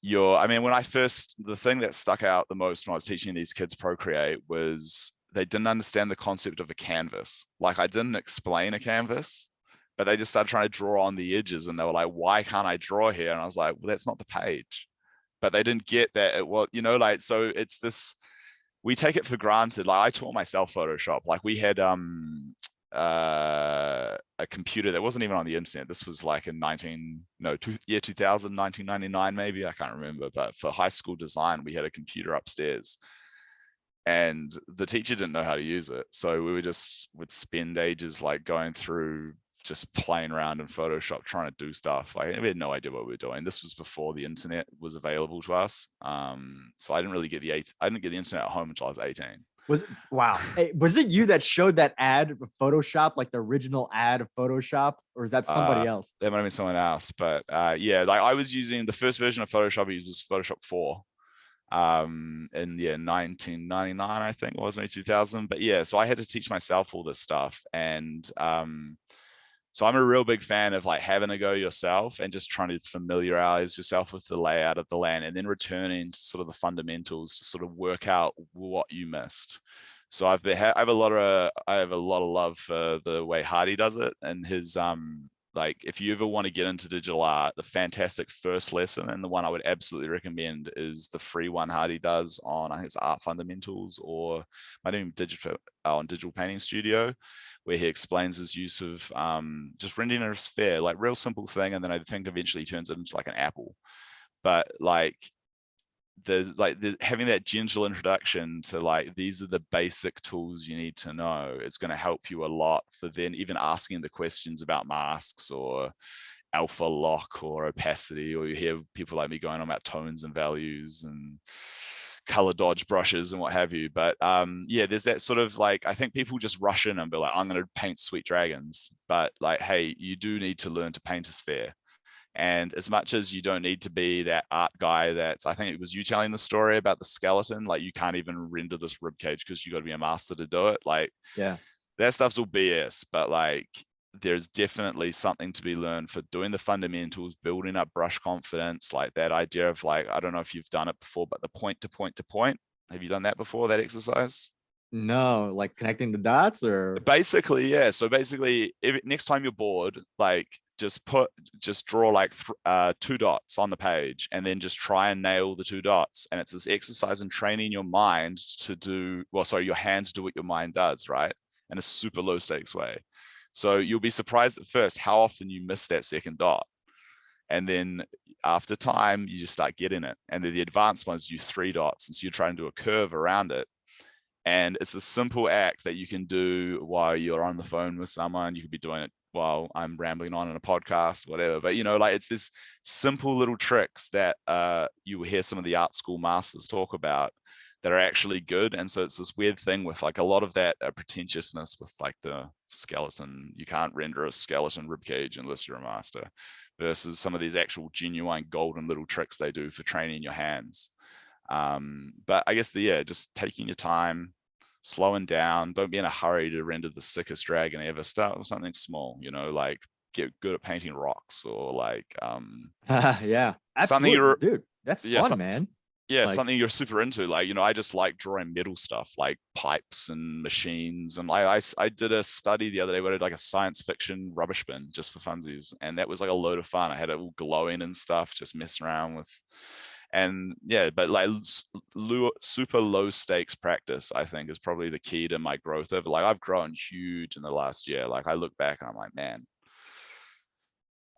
I mean, the thing that stuck out the most when I was teaching these kids Procreate was they didn't understand the concept of a canvas. Like I didn't explain a canvas, but they just started trying to draw on the edges, and they were like, why can't I draw here? And I was like, well, that's not the page. But they didn't get that. So it's this, we take it for granted. Like I taught myself Photoshop. Like we had a computer that wasn't even on the internet. This was like in 2000, 1999, maybe, I can't remember. But for high school design, we had a computer upstairs, and the teacher didn't know how to use it. So we would spend ages like going through just playing around in Photoshop, trying to do stuff. Like we had no idea what we were doing. This was before the internet was available to us. So I didn't get the internet at home until I was 18. Wow. Hey, was it you that showed that ad of Photoshop, like the original ad of Photoshop, or is that somebody else? That might have been someone else, but yeah, like I was using the first version of Photoshop I used was Photoshop 4. In 1999, I think, or was maybe 2000. But yeah, so I had to teach myself all this stuff, and so I'm a real big fan of like having a go yourself and just trying to familiarize yourself with the layout of the land, and then returning to sort of the fundamentals to sort of work out what you missed. So I have a lot of love for the way Hardy does it, and his like if you ever want to get into digital art, the fantastic first lesson, and the one I would absolutely recommend, is the free one Hardy does on, I think it's Art Fundamentals, or might even on Digital Painting Studio, where he explains his use of just rendering a sphere, like real simple thing, and then I think eventually turns it into like an apple. But like having that gentle introduction to like, these are the basic tools you need to know, it's going to help you a lot for then even asking the questions about masks or alpha lock or opacity, or you hear people like me going on about tones and values and color dodge brushes and what have you. But yeah, there's that sort of like, I think people just rush in and be like, I'm going to paint sweet dragons, but like, hey, you do need to learn to paint a sphere. And as much as you don't need to be that art guy I think it was you telling the story about the skeleton, like you can't even render this rib cage because you got to be a master to do it. Like, yeah, that stuff's all BS, but like there's definitely something to be learned for doing the fundamentals, building up brush confidence, like that idea of like, I don't know if you've done it before, but the point to point to point. Have you done that before, that exercise? No, like connecting the dots or Basically, yeah. So basically, if next time you're bored, like just draw like 2 dots on the page and then just try and nail the 2 dots. And it's this exercise in training your mind to do, well, sorry, your hand to do what your mind does, right? In a super low stakes way. So you'll be surprised at first how often you miss that second dot. And then after time, you just start getting it. And then the advanced ones do 3 dots. And so you're trying to do a curve around it. And it's a simple act that you can do while you're on the phone with someone. You could be doing it while I'm rambling on in a podcast, whatever. But, like it's this simple little tricks that you will hear some of the art school masters talk about that are actually good. And so it's this weird thing with like a lot of that pretentiousness with like the skeleton. You can't render a skeleton ribcage unless you're a master, versus some of these actual genuine golden little tricks they do for training your hands. But I guess just taking your time, slowing down, don't be in a hurry to render the sickest dragon ever. Start with something small, like get good at painting rocks, or like yeah, something absolutely, dude. That's yeah, fun, man. Like, something you're super into. Like, I just like drawing metal stuff, like pipes and machines. And I did a study the other day where I did like a science fiction rubbish bin just for funsies, and that was like a load of fun. I had it all glowing and stuff, just messing around with. And yeah, but like super low stakes practice, I think, is probably the key to my growth over. Like I've grown huge in the last year. Like I look back and I'm like, man,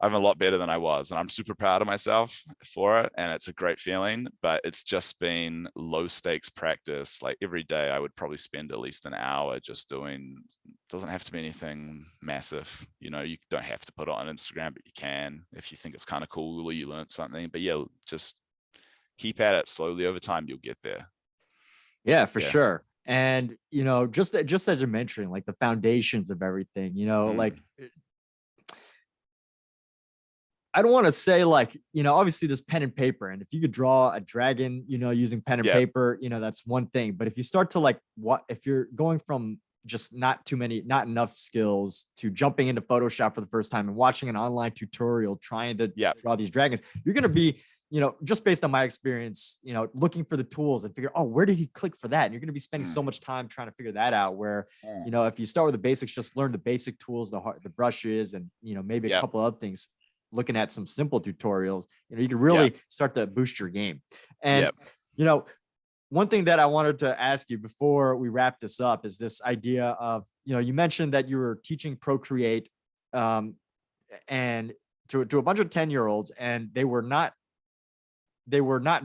I'm a lot better than I was, and I'm super proud of myself for it. And it's a great feeling, but it's just been low stakes practice. Like every day I would probably spend at least an hour just doing, doesn't have to be anything massive. You don't have to put it on Instagram, but you can if you think it's kind of cool or you learned something. But yeah, just keep at it slowly. Over time you'll get there. yeah, for sure. And just as you're mentioning, like the foundations of everything, like I don't want to say like, obviously there's pen and paper, and if you could draw a dragon, using pen and paper, that's one thing. But if you start to like, if you're going from just not enough skills to jumping into Photoshop for the first time and watching an online tutorial trying to draw these dragons, you're going to be, just based on my experience, looking for the tools and figure, oh, where did he click for that? And you're going to be spending so much time trying to figure that out, where, if you start with the basics, just learn the basic tools, the brushes, and, maybe a couple other things, looking at some simple tutorials, you can really start to boost your game. And, one thing that I wanted to ask you before we wrap this up is this idea of, you mentioned that you were teaching Procreate, and to a bunch of 10-year-olds, and they were not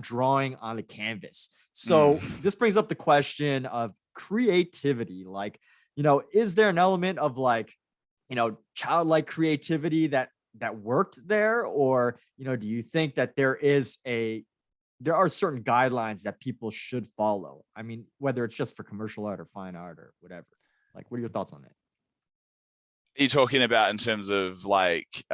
drawing on a canvas. So this brings up the question of creativity. Like, is there an element of like, childlike creativity that worked there? Or, do you think that there are certain guidelines that people should follow? I mean, whether it's just for commercial art or fine art or whatever. Like, what are your thoughts on that? Are you talking about in terms of like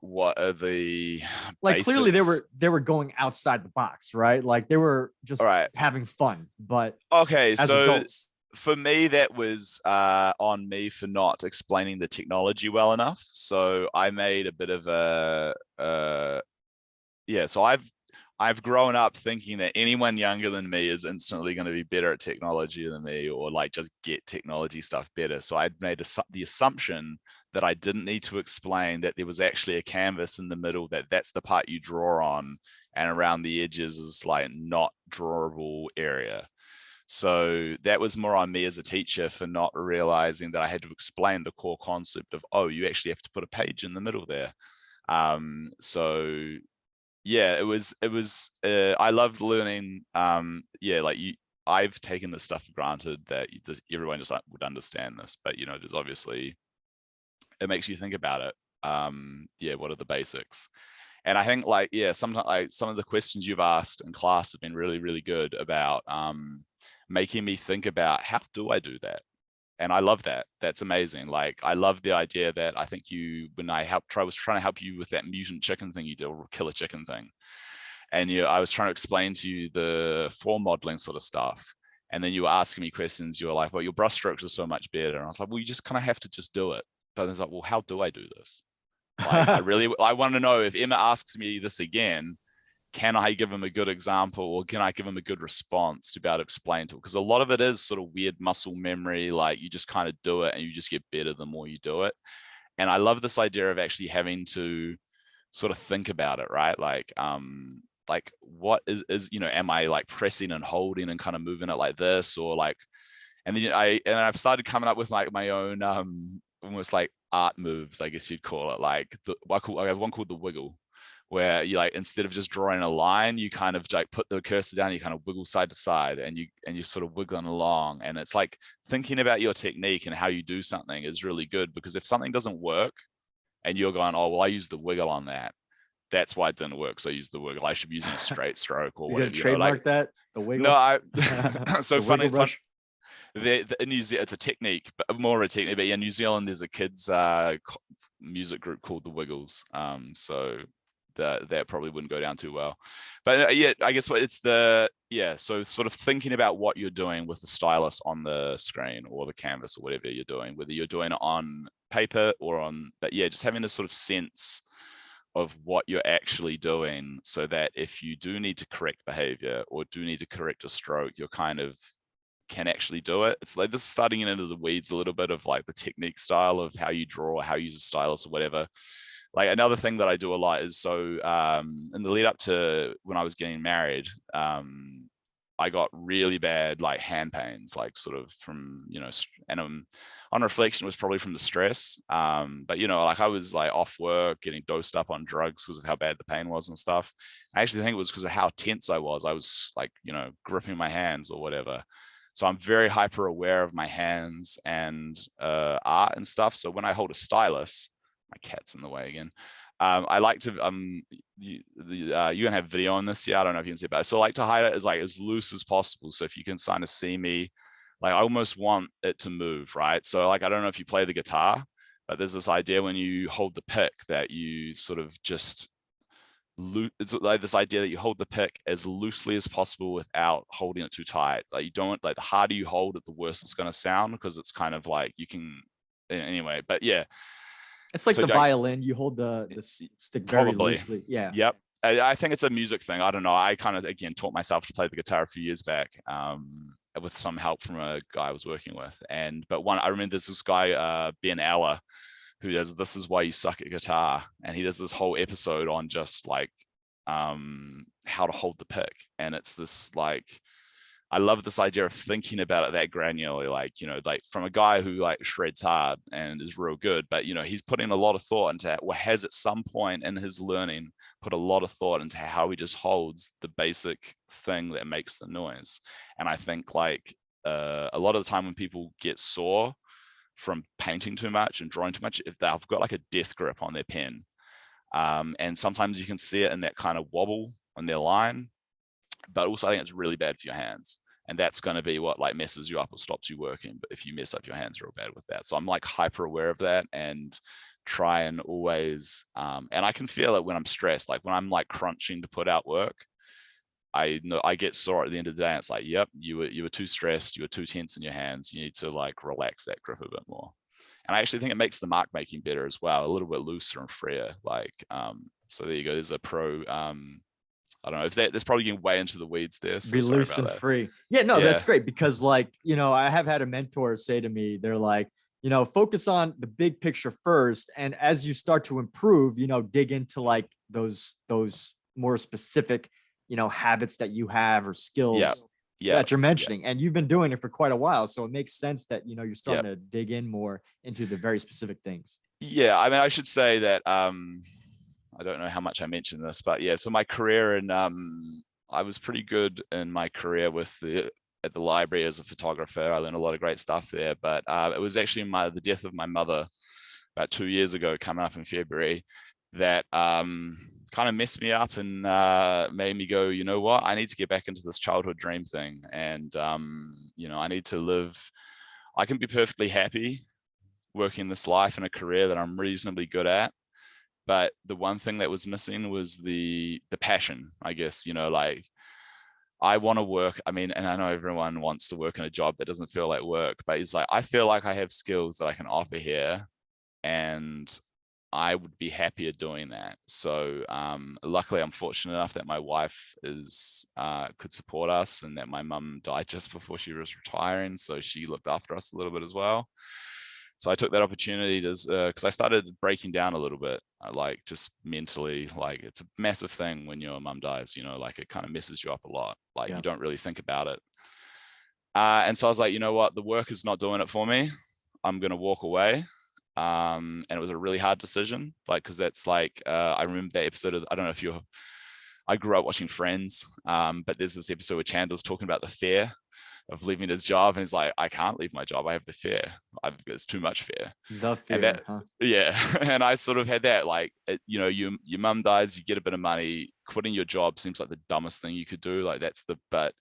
what are the like basics? Clearly they were going outside the box, right? Like they were just having fun. But okay, as so adults, for me, that was on me for not explaining the technology well enough. So I made a bit of so I've grown up thinking that anyone younger than me is instantly going to be better at technology than me, or like just get technology stuff better. So I'd made the assumption that I didn't need to explain that there was actually a canvas in the middle, that's the part you draw on, and around the edges is like not drawable area. So that was more on me as a teacher for not realizing that I had to explain the core concept of, oh, you actually have to put a page in the middle there. So yeah, it was I loved learning. I've taken this stuff for granted that everyone just would understand this, but there's obviously, it makes you think about it. What are the basics? And I think sometimes like some of the questions you've asked in class have been really, really good about making me think about, how do I do that? And I love that. That's amazing. Like, I love the idea that I think when I was trying to help you with that mutant chicken thing you did, or killer chicken thing. And I was trying to explain to you the form modeling sort of stuff. And then you were asking me questions. You were like, well, your brush strokes are so much better. And I was like, well, you just kind of have to just do it. But it's like, well, how do I do this? Like, I want to know if Emma asks me this again, can I give him a good example, or can I give him a good response to be able to explain to it? Because a lot of it is sort of weird muscle memory. Like, you just kind of do it and you just get better the more you do it. And I love this idea of actually having to sort of think about it, right? Like what is, you know, am I like pressing and holding and kind of moving it like this, or like, and then I've started coming up with like my own almost like art moves, I guess you'd call it. Like I have one called the wiggle, where you like, instead of just drawing a line, you kind of like put the cursor down, you kind of wiggle side to side, and you sort of wiggling along. And it's like thinking about your technique and how you do something is really good, because if something doesn't work and you're going, oh, well, I used the wiggle on that, that's why it didn't work. So I used the wiggle. I should be using a straight stroke or whatever. You trademark like, that? The wiggle? No, so funny. In New Zealand, it's a technique, but more of a technique. But in New Zealand, there's a kids music group called the Wiggles. So that probably wouldn't go down too well. But yeah, I guess it's so sort of thinking about what you're doing with the stylus on the screen or the canvas or whatever you're doing, whether you're doing it on paper or on, but yeah, just having this sort of sense of what you're actually doing, so that if you do need to correct behavior or do need to correct a stroke, you're kind of can actually do it. It's like this is starting into the weeds a little bit of like the technique style of how you draw, how you use a stylus or whatever. Like another thing that I do a lot is, so in the lead up to when I was getting married, I got really bad like hand pains, like sort of from, you know, and on reflection, it was probably from the stress. But you know, like I was like off work, getting dosed up on drugs because of how bad the pain was and stuff. I actually think it was because of how tense I was. I was like, you know, gripping my hands or whatever. So I'm very hyper aware of my hands and art and stuff. So when I hold a stylus, my cat's in the way again. I like to you gonna have video on this, yeah, I don't know if you can see it, but I still like to hide it as like as loose as possible. So if you can kind of see me, like I almost want it to move, right? So like, I don't know if you play the guitar, but there's this idea when you hold the pick that you sort of just it's like this idea that you hold the pick as loosely as possible without holding it too tight. Like you don't, like the harder you hold it, the worse it's going to sound, because it's kind of like you can anyway. But yeah, it's like so the violin. You hold the stick very loosely. Yeah. Yep. I think it's a music thing. I don't know. I kind of again taught myself to play the guitar a few years back, with some help from a guy I was working with. But I remember there's this guy Ben Aller, who does This Is Why You Suck at Guitar, and he does this whole episode on just like how to hold the pick. And it's this like, I love this idea of thinking about it that granularly, like, you know, like from a guy who like shreds hard and is real good, but you know, he's putting a lot of thought into, or has at some point in his learning put a lot of thought into how he just holds the basic thing that makes the noise. And I think like a lot of the time when people get sore from painting too much and drawing too much, if they've got like a death grip on their pen, and sometimes you can see it in that kind of wobble on their line, but also I think it's really bad for your hands, and that's going to be what like messes you up or stops you working. But if you mess up your hands real bad with that, so I'm like hyper aware of that and try and always and I can feel it when I'm stressed, like when I'm like crunching to put out work, I know I get sore at the end of the day. And it's like, yep, you were too stressed, you were too tense in your hands, you need to like relax that grip a bit more. And I actually think it makes the mark making better as well, a little bit looser and freer. Like so there you go, there's a pro. I don't know if that's probably getting way into the weeds there. So be loose and free. Yeah, no, that's great, because like, you know, I have had a mentor say to me, they're like, you know, focus on the big picture first, and as you start to improve, you know, dig into like those more specific, you know, habits that you have or skills that you're mentioning. And you've been doing it for quite a while, so it makes sense that, you know, you're starting to dig in more into the very specific things. Yeah, I mean, I should say that I don't know how much I mentioned this, but yeah, so my career in I was pretty good in my career at the library as a photographer. I learned a lot of great stuff there, but it was actually the death of my mother about 2 years ago, coming up in February, that kind of messed me up and made me go, you know what, I need to get back into this childhood dream thing. And, you know, I need to live, I can be perfectly happy working this life in a career that I'm reasonably good at. But the one thing that was missing was the passion, I guess, you know, like I want to work. I mean, and I know everyone wants to work in a job that doesn't feel like work, but he's like, I feel like I have skills that I can offer here, and I would be happier doing that. So luckily, I'm fortunate enough that my wife could support us, and that my mum died just before she was retiring, so she looked after us a little bit as well. So I took that opportunity to, because I started breaking down a little bit, like just mentally, like it's a massive thing when your mum dies, you know, like it kind of messes you up a lot. Like you don't really think about it. And so I was like, you know what, the work is not doing it for me. I'm going to walk away. And it was a really hard decision, like, because that's like, I remember that episode of, I don't know if I grew up watching Friends, but there's this episode where Chandler's talking about the fear of leaving his job, and he's like, I can't leave my job. I have the fear. It's too much fear. The fear, and that, yeah. And I sort of had that, like, you know, your mum dies, you get a bit of money, quitting your job seems like the dumbest thing you could do. Like but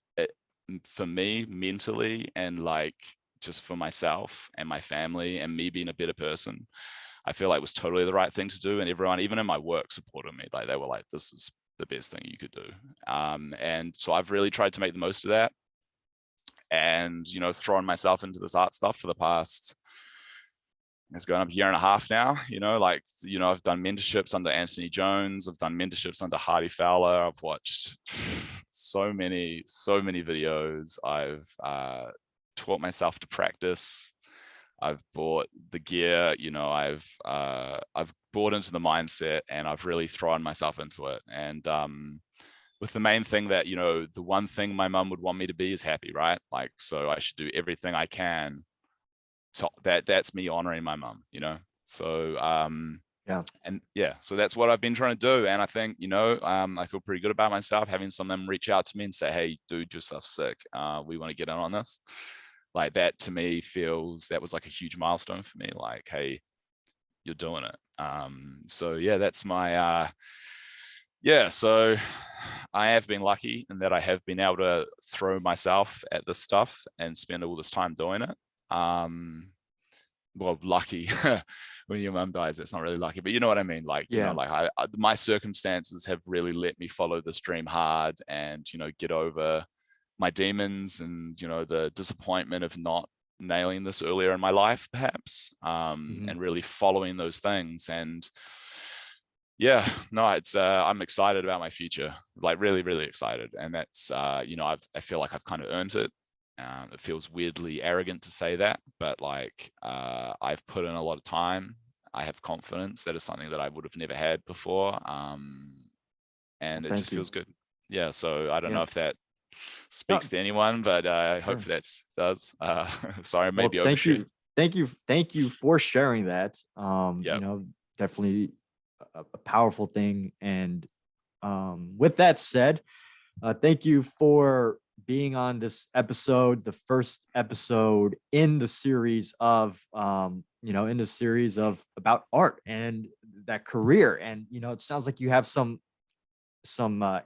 for me mentally, and like just for myself and my family and me being a better person, I feel like it was totally the right thing to do. And everyone, even in my work, supported me. Like they were like, this is the best thing you could do. And so I've really tried to make the most of that. And, you know, throwing myself into this art stuff for the past, it's going up a year and a half now, you know, like, you know, I've done mentorships under Anthony Jones. I've done mentorships under Hardy Fowler. I've watched so many videos. I've taught myself to practice. I've bought the gear, you know, I've bought into the mindset, and I've really thrown myself into it. And with the main thing that, you know, the one thing my mum would want me to be is happy, right? Like, so I should do everything I can. So that's me honoring my mum, you know? So, and yeah, so that's what I've been trying to do. And I think, you know, I feel pretty good about myself, having some of them reach out to me and say, hey, dude, your stuff's sick. We want to get in on this. Like that to me that was like a huge milestone for me. Like, hey, you're doing it. So yeah, that's my, so I have been lucky in that I have been able to throw myself at this stuff and spend all this time doing it. Well, lucky when your mum dies, that's not really lucky, but you know what I mean? Like, you know, like my circumstances have really let me follow this dream hard, and, you know, get over my demons and, you know, the disappointment of not nailing this earlier in my life, perhaps, and really following those things. And yeah, no, it's I'm excited about my future, like really, really excited. And that's you know, I feel like I've kind of earned it. It feels weirdly arrogant to say that, but like I've put in a lot of time. I have confidence. That is something that I would have never had before, and it just feels good. Yeah, so I don't know if that speaks to anyone, but I hope that does. Sorry, maybe overshoot. Thank you for sharing that. You know, definitely a powerful thing. And with that said, thank you for being on this episode, the first episode in the series of you know, in the series of about art and that career. And, you know, it sounds like you have some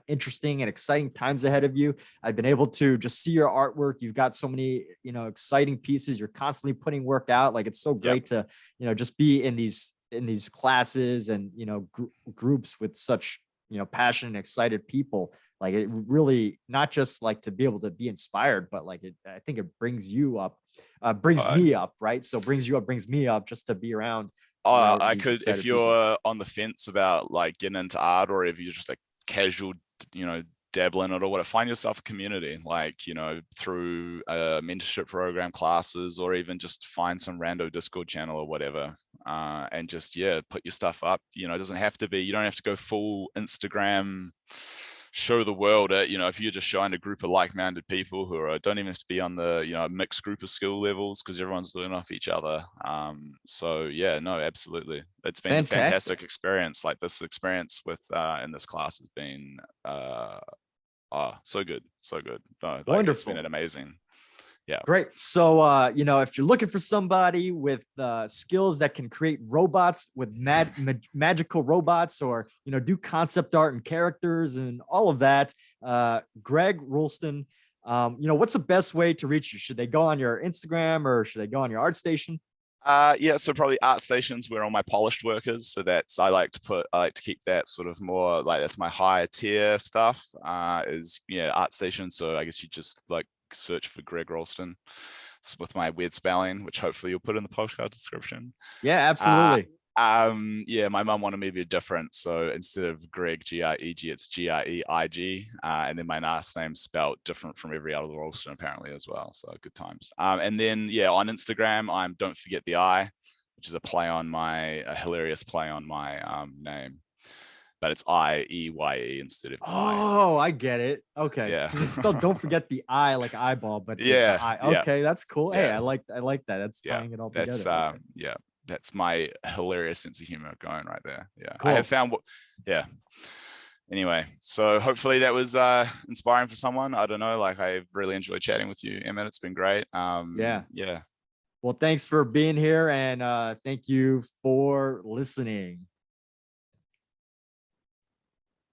interesting and exciting times ahead of you. I've been able to just see your artwork. You've got so many, you know, exciting pieces. You're constantly putting work out. Like, it's so great to, you know, just be in these classes and, you know, groups with such, you know, passionate and excited people. Like, it really, not just like to be able to be inspired, but like I think it brings you up, brings me up, right? So brings you up, brings me up, just to be around. I could, if you're on the fence about like getting into art, or if you're just like casual, you know, dabbling in it or whatever, find yourself a community, like, you know, through a mentorship program, classes, or even just find some rando Discord channel or whatever, and just, put your stuff up. You know, it doesn't have to be, you don't have to go full Instagram, show the world it. You know, if you're just showing a group of like-minded people who are, don't even have to be on the, you know, mixed group of skill levels, because everyone's learning off each other. So yeah, no, absolutely, it's been a fantastic experience. Like, this experience with in this class has been so good. No, like, wonderful. It's been amazing. Yeah, great. So you know, if you're looking for somebody with skills that can create robots with magical robots, or, you know, do concept art and characters and all of that, Greig Roulston, you know, what's the best way to reach you? Should they go on your Instagram, or should they go on your ArtStation? Yeah, so probably ArtStations where all my polished work is. So I like to keep that sort of more like, that's my higher tier stuff, is ArtStation. So I guess you just like search for Greig Roulston with my weird spelling, which hopefully you'll put in the postcard description. Yeah, absolutely. Yeah, my mum wanted me to be different. So instead of Greg, G-R-E-G, it's G-R-E-I-G. And then my last name's spelled different from every other Roulston apparently as well. So good times. And then, yeah, on Instagram, I'm Don't Forget the I, which is a hilarious play on my name. But it's I-E-Y-E instead of I. Oh, I get it. Okay. Yeah. Because it's spelled, don't forget the I, like eyeball, but the Yeah. I. Yeah. Okay, that's cool. Hey, Yeah. I like that. That's Yeah. tying it all That's together. Okay. yeah. That's my hilarious sense of humor going right there. Yeah. Cool. I have found yeah. Anyway, so hopefully that was inspiring for someone. I don't know, like I've really enjoyed chatting with you, Emmett. It's been great. Yeah. Yeah. Well, thanks for being here, and thank you for listening.